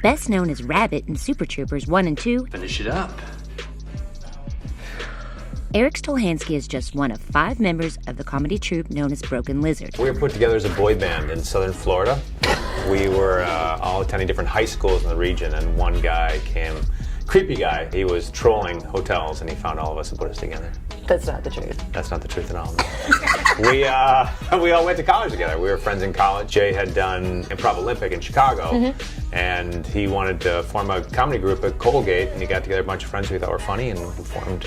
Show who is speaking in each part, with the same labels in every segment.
Speaker 1: Best known as Rabbit in Super Troopers 1 and 2,
Speaker 2: Finish it up.
Speaker 1: Erik Stolhanske is just one of 5 members of the comedy troupe known as Broken Lizard.
Speaker 3: We were put together as a boy band in southern Florida. We were all attending different high schools in the region, and one guy came, creepy guy, he was trolling hotels, and he found all of us and put us together.
Speaker 4: That's not the truth.
Speaker 3: That's not the truth at all. We all went to college together. We were friends in college. Jay had done Improve Olympic in Chicago, and he wanted to form a comedy group at Colgate, and he got together a bunch of friends who we thought were funny, and we formed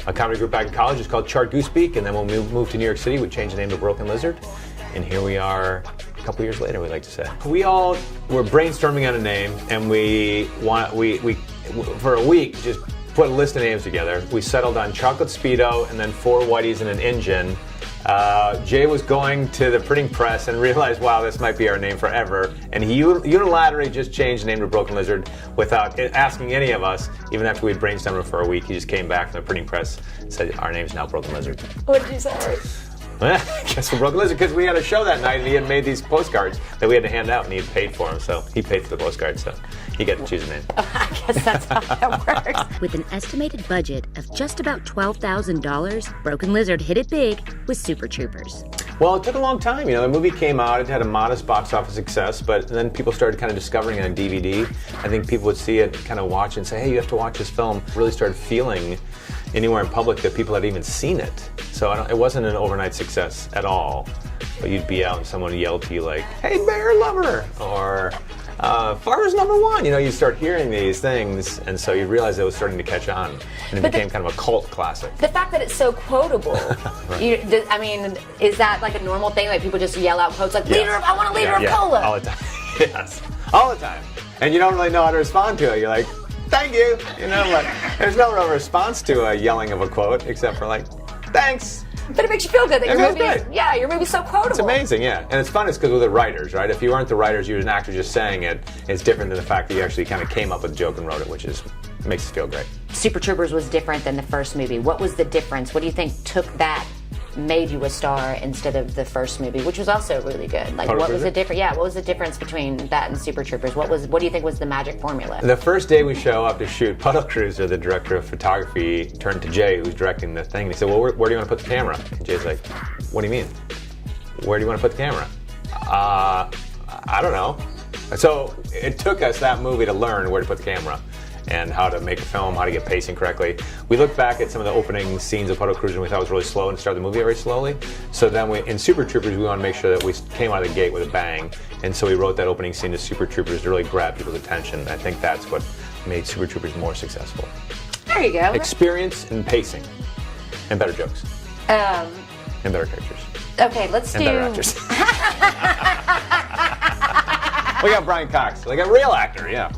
Speaker 3: a comedy group back in college. It's called Chart Goose Beak, and then when we moved to New York City, we changed the name to Broken Lizard, and here we are a couple years later, we like to say. We all were brainstorming on a name, and we for a week just put a list of names together. We settled on Chocolate Speedo and then 4 Whiteys and an Engine. Jay was going to the printing press and realized, wow, this might be our name forever. And he unilaterally just changed the name to Broken Lizard without asking any of us. Even after we'd brainstormed it for a week, he just came back from the printing press and said, our name's now Broken Lizard.
Speaker 4: What did you say?
Speaker 3: I guess we're Broken Lizard because we had a show that night and he had made these postcards that we had to hand out and he had paid for them. So he paid for the postcards, so he got to choose a name.
Speaker 4: I guess that's how that works.
Speaker 1: With an estimated budget of just about $12,000, Broken Lizard hit it big with Super Troopers.
Speaker 3: Well, it took a long time. The movie came out, it had a modest box office success, but then people started kind of discovering it on DVD. I think people would see it, kind of watch and say, hey, you have to watch this film. Really started feeling anywhere in public that people had even seen it. So it wasn't an overnight success at all. But you'd be out and someone would yell to you like, hey, Bear Lover, or Farmer's #1. You start hearing these things, and so you realize it was starting to catch on, and it became kind of a cult classic.
Speaker 4: The fact that it's so quotable, right. Is that like a normal thing? Like people just yell out quotes like, I want a liter of cola.
Speaker 3: All the time. Yes, all the time. And you don't really know how to respond to it. You're like, thank you. There's no real response to a yelling of a quote except for like, thanks.
Speaker 4: But it makes you feel good that your movie's so quotable.
Speaker 3: It's amazing, yeah. And it's fun, it's because we're the writers, right? If you aren't the writers, you're an actor just saying it. It's different than the fact that you actually kind of came up with the joke and wrote it, which makes us feel great.
Speaker 4: Super Troopers was different than the first movie. What was the difference? What do you think made you a star instead of the first movie, which was also really good? Like, what was the difference? Yeah, what was the difference between that and Super Troopers? What do you think was the magic formula?
Speaker 3: The first day we show up to shoot, Puddle Cruiser, the director of photography, turned to Jay, who's directing the thing, and he said, well, where do you want to put the camera? And Jay's like, what do you mean? Where do you want to put the camera? I don't know. So it took us that movie to learn where to put the camera and how to make a film, how to get pacing correctly. We looked back at some of the opening scenes of Puddle Cruiser and we thought it was really slow and started the movie very slowly. So then in Super Troopers, we wanted to make sure that we came out of the gate with a bang. And so we wrote that opening scene to Super Troopers to really grab people's attention. And I think that's what made Super Troopers more successful.
Speaker 4: There you go.
Speaker 3: Experience and pacing. And better jokes. And better characters.
Speaker 4: Okay, let's do...
Speaker 3: And better actors. We got Brian Cox, like a real actor, yeah.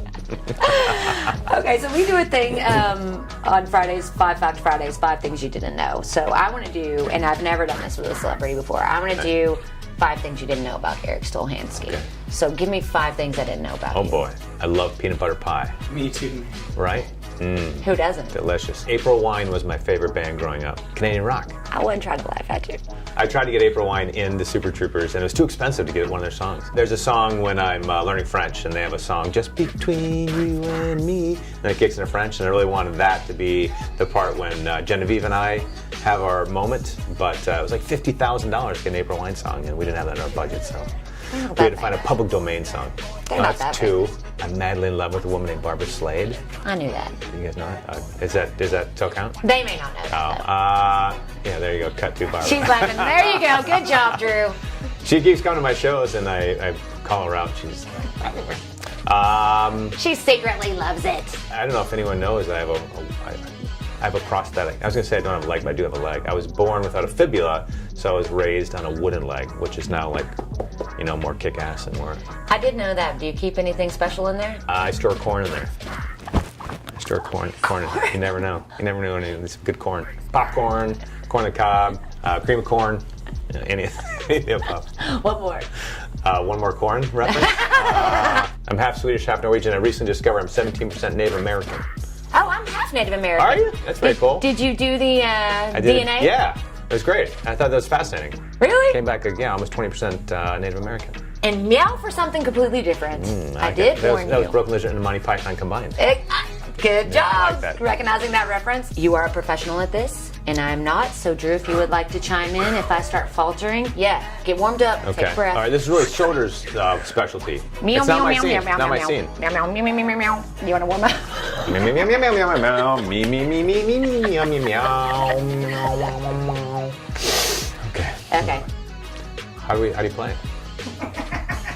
Speaker 4: Okay, so we do a thing on Fridays, 5 Fact Fridays, 5 things you didn't know. So I want to do, and I've never done this with a celebrity before, I want to do 5 things you didn't know about Erik Stolhanske. Okay. So give me 5 things I didn't know about you.
Speaker 3: Oh boy, I love peanut butter pie.
Speaker 2: Me too.
Speaker 3: Right?
Speaker 4: Who doesn't?
Speaker 3: Delicious. April Wine was my favorite band growing up. Canadian rock.
Speaker 4: I wouldn't try to laugh at you.
Speaker 3: I tried to get April Wine in the Super Troopers, and it was too expensive to get one of their songs. There's a song when I'm learning French, and they have a song, Just Between You and Me, and it kicks into French, and I really wanted that to be the part when Genevieve and I have our moment, but it was like $50,000 to get an April Wine song, and we didn't have that in our budget, so we had to find a public domain song. That's 2. I'm madly in love with a woman named Barbara Slade.
Speaker 4: I knew that.
Speaker 3: You guys know that? Does that still count?
Speaker 4: They may not know that.
Speaker 3: Yeah, there you go. Cut to Barbara.
Speaker 4: She's laughing. There you go. Good job, Drew.
Speaker 3: She keeps coming to my shows, and I call her out. She's
Speaker 4: she secretly loves it.
Speaker 3: I don't know if anyone knows that I have a prosthetic. I was going to say I don't have a leg, but I do have a leg. I was born without a fibula, so I was raised on a wooden leg, which is now like, more kick-ass and more...
Speaker 4: I did know that. Do you keep anything special in there?
Speaker 3: I store corn in there. I store corn in there. You never know. You never know any of this good corn. Popcorn, corn on the cob, cream of corn, any of the above.
Speaker 4: One more.
Speaker 3: One more corn reference. I'm half Swedish, half Norwegian. I recently discovered I'm 17% Native American.
Speaker 4: Oh, I'm half Native American.
Speaker 3: Are you? That's very cool.
Speaker 4: Did you do the DNA?
Speaker 3: Yeah, it was great. I thought that was fascinating.
Speaker 4: Really?
Speaker 3: Came back, almost 20% Native American.
Speaker 4: And meow for something completely different. I did warn you.
Speaker 3: That was Broken Lizard and Monty Python combined.
Speaker 4: Good job
Speaker 3: I like that.
Speaker 4: recognizing that reference. You are a professional at this, and I'm not. So, Drew, if you would like to chime in if I start faltering, get warmed up,
Speaker 3: Okay.
Speaker 4: take a breath.
Speaker 3: All right, this is really Shoulder's specialty.
Speaker 4: Meow,
Speaker 3: It's
Speaker 4: meow,
Speaker 3: not my
Speaker 4: meow,
Speaker 3: scene.
Speaker 4: meow,
Speaker 3: It's
Speaker 4: meow,
Speaker 3: not my
Speaker 4: meow,
Speaker 3: scene.
Speaker 4: meow, meow, meow, meow, meow, meow. You want to warm up?
Speaker 3: Meow, meow, meow, meow, meow, meow, meow, meow, me, me, me, me, me, me, meow, meow, meow. Okay.
Speaker 4: Okay.
Speaker 3: How do you play?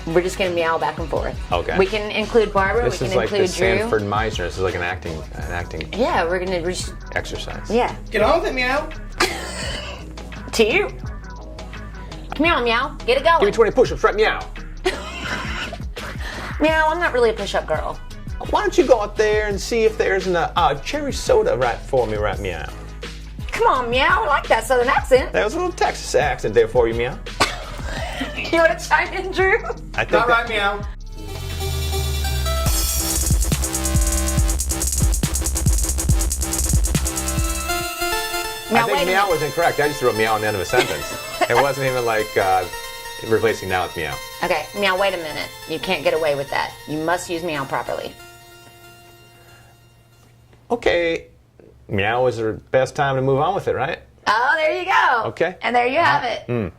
Speaker 4: We're just going to meow back and forth.
Speaker 3: Okay.
Speaker 4: We can include Barbara.
Speaker 3: This
Speaker 4: we
Speaker 3: is
Speaker 4: can
Speaker 3: like
Speaker 4: include
Speaker 3: the
Speaker 4: Drew.
Speaker 3: Sanford Meisner. This is like an acting
Speaker 4: Yeah, we're going to.
Speaker 3: exercise.
Speaker 4: Yeah.
Speaker 2: Get on with it, Meow.
Speaker 4: To you. Come on, meow. Get it going.
Speaker 3: Give me 20 push-ups, right? Meow.
Speaker 4: Meow, I'm not really a push-up girl.
Speaker 3: Why don't you go out there and see if there's a cherry soda right for me, right? Meow.
Speaker 4: Come on, meow. I like that southern accent.
Speaker 3: There was a little Texas accent there for you, meow.
Speaker 4: You want to chime in, Drew?
Speaker 3: I think
Speaker 2: Not right, Meow.
Speaker 4: Meow,
Speaker 3: I think
Speaker 4: wait a
Speaker 3: meow
Speaker 4: minute.
Speaker 3: was incorrect. I just threw a meow on the end of a sentence. It wasn't even like replacing now with meow.
Speaker 4: Okay, meow, wait a minute. You can't get away with that. You must use meow properly.
Speaker 3: Okay, meow is the best time to move on with it, right?
Speaker 4: Oh, there you go.
Speaker 3: Okay.
Speaker 4: And there you have it.